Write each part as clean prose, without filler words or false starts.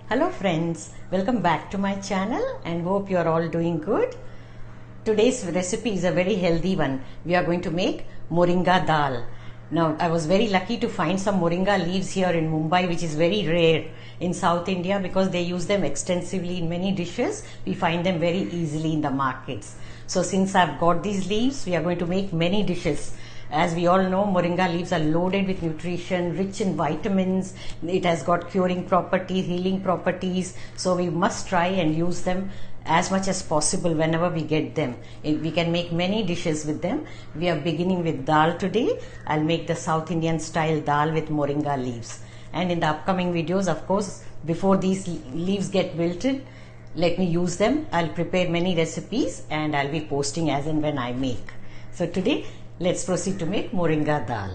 Hello friends, welcome back to my channel and hope you are all doing good. Today's recipe is a very healthy one. We are going to make Moringa Dal. Now I was very lucky to find some Moringa leaves here in Mumbai, which is very rare in South India because they use them extensively in many dishes. We find them very easily in the markets. So since I've got these leaves, we are going to make many dishes. As we all know, moringa leaves are loaded with nutrition, rich in vitamins. It has got curing properties, healing properties. So we must try and use them as much as possible whenever we get them. We can make many dishes with them. We are beginning with dal today. I'll make the South Indian style dal with moringa leaves. And in the upcoming videos, of course, before these leaves get wilted, let me use them. I'll prepare many recipes and I'll be posting as and when I make. So today, let's proceed to make Moringa Dal.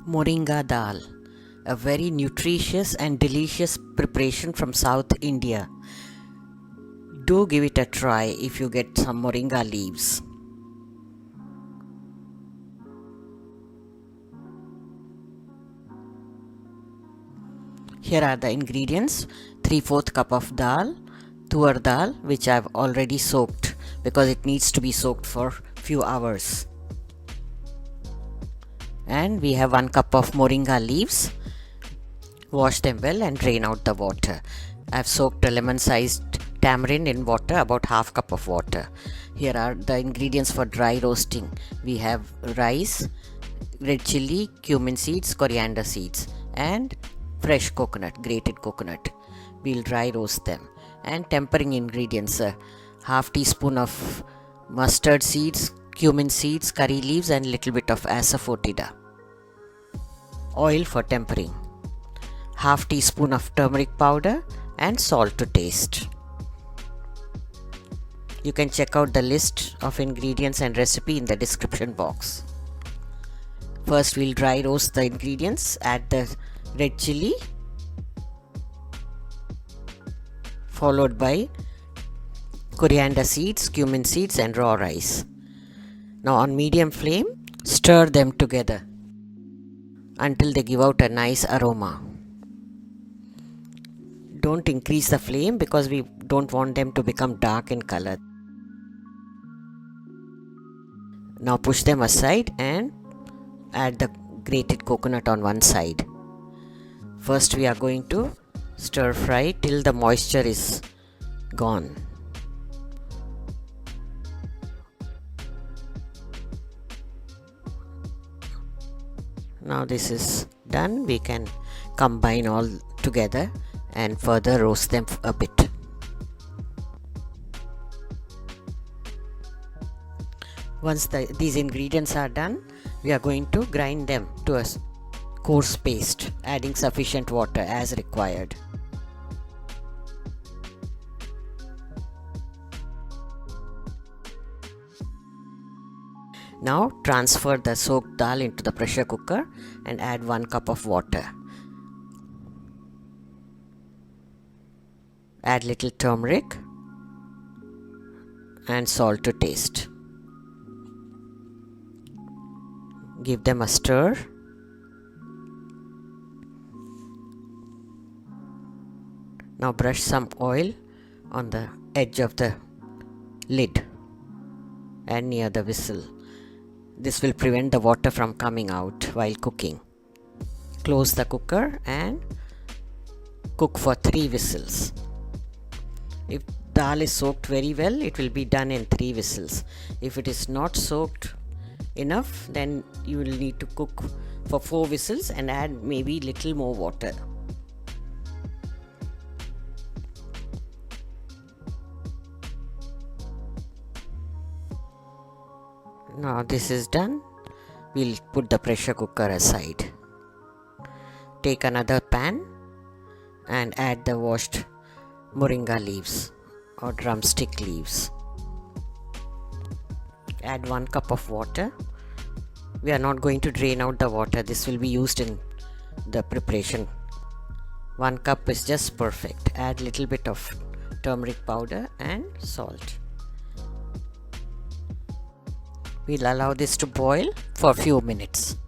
Moringa Dal, a very nutritious and delicious preparation from South India. Do give it a try if you get some moringa leaves. Here are the ingredients: 3/4 cup of dal, Toor Dal, which I have already soaked because it needs to be soaked for few hours. And we have 1 cup of moringa leaves. Wash them well and drain out the water. I have soaked a lemon-sized tamarind in water, about 1/2 cup of water. Here are the ingredients for dry roasting. We have rice, red chilli, cumin seeds, coriander seeds, and fresh coconut, grated coconut. We'll dry roast them. And tempering ingredients: 1/2 teaspoon of mustard seeds, cumin seeds, curry leaves, and little bit of Asafoetida. Oil for tempering. 1/2 teaspoon of turmeric powder and salt to taste. You can check out the list of ingredients and recipe in the description box. First we'll dry roast the ingredients. Add the red chilli, followed by coriander seeds, cumin seeds, and raw rice. Now on medium flame, stir them together until they give out a nice aroma. Don't increase the flame because we don't want them to become dark in color. Now push them aside and add the grated coconut on one side. First we are going to stir fry till the moisture is gone. Now this is done. We can combine all together and further roast them a bit. Once these ingredients are done, we are going to grind them to a coarse paste, adding sufficient water as required. Now transfer the soaked dal into the pressure cooker and add 1 cup of water. Add little turmeric and salt to taste. Give them a stir. Now brush some oil on the edge of the lid and near the whistle. This will prevent the water from coming out while cooking. Close the cooker and cook for 3 whistles. If dal is soaked very well, it will be done in 3 whistles. If it is not soaked enough, then you will need to cook for 4 whistles and add maybe little more water. Now this is done. We'll put the pressure cooker aside. Take another pan and add the washed moringa leaves or drumstick leaves. Add 1 cup of water. We are not going to drain out the water. This will be used in the preparation. 1 cup is just perfect. Add little bit of turmeric powder and salt. We'll allow this to boil for a few minutes.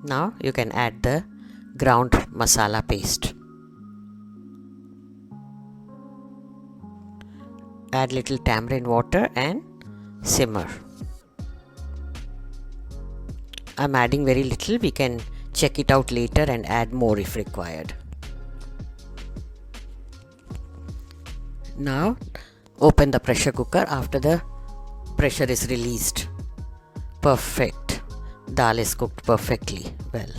Now you can add the ground masala paste. Add little tamarind water and simmer. I'm adding very little. We can check it out later and add more if required. Now open the pressure cooker after the pressure is released. Perfect. Dal is cooked perfectly well.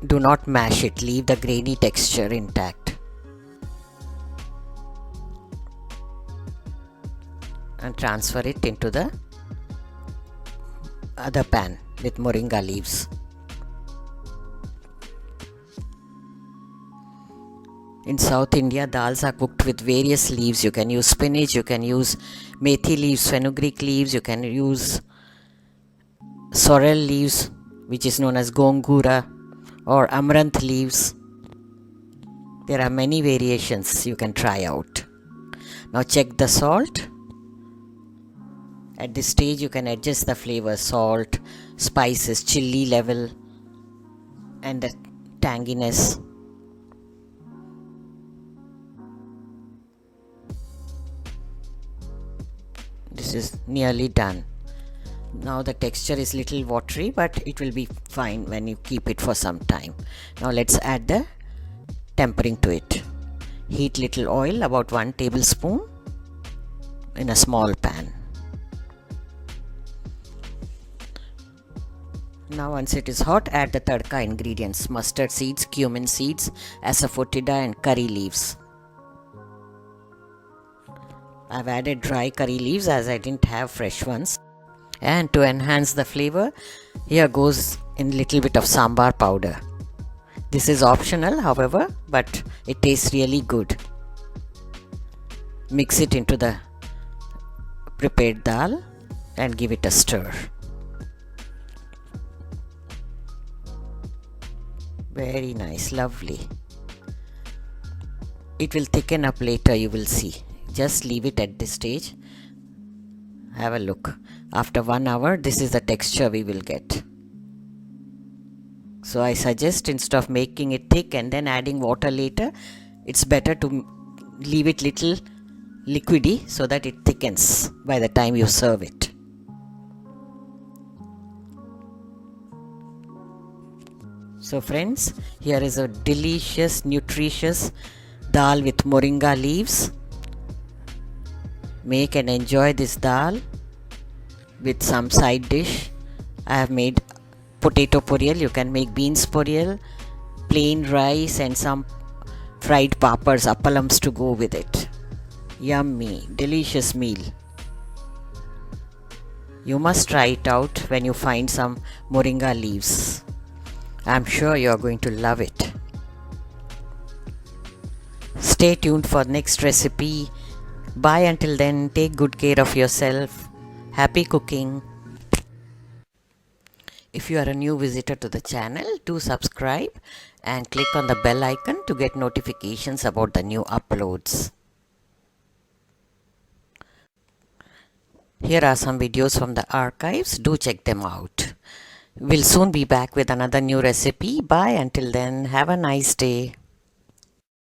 Do not mash it. Leave the grainy texture intact. And transfer it into the other pan with moringa leaves. In South India, dals are cooked with various leaves. You can use spinach, you can use methi leaves, fenugreek leaves, you can use sorrel leaves, which is known as gongura, or amaranth leaves. There are many variations you can try out. Now check the salt. At this stage you can adjust the flavor, salt, spices, chilli level and the tanginess. This is nearly done. Now the texture is little watery, but it will be fine when you keep it for some time. Now let's add the tempering to it. Heat little oil, about 1 tablespoon in a small pan. Now once it is hot, add the tadka ingredients: mustard seeds, cumin seeds, asafoetida and curry leaves. I've added dry curry leaves as I didn't have fresh ones. And to enhance the flavor, here goes in little bit of sambar powder. This is optional, however, but it tastes really good. Mix it into the prepared dal and give it a stir. Very nice, lovely. It will thicken up later, you will see. Just leave it at this stage. Have a look. After 1 hour, this is the texture we will get. So I suggest, instead of making it thick and then adding water later, it's better to leave it little liquidy so that it thickens by the time you serve it. So friends, here is a delicious, nutritious dal with moringa leaves. Make and enjoy this dal with some side dish. I have made potato poriyal. You can make beans poriyal, plain rice and some fried pappars, appalams to go with it. Yummy, delicious meal. You must try it out when you find some moringa leaves. I'm sure you are going to love it. Stay tuned for next recipe. Bye until then. Take good care of yourself. Happy cooking. If you are a new visitor to the channel, do subscribe and click on the bell icon to get notifications about the new uploads. Here are some videos from the archives. Do check them out. We'll soon be back with another new recipe. Bye until then. Have a nice day.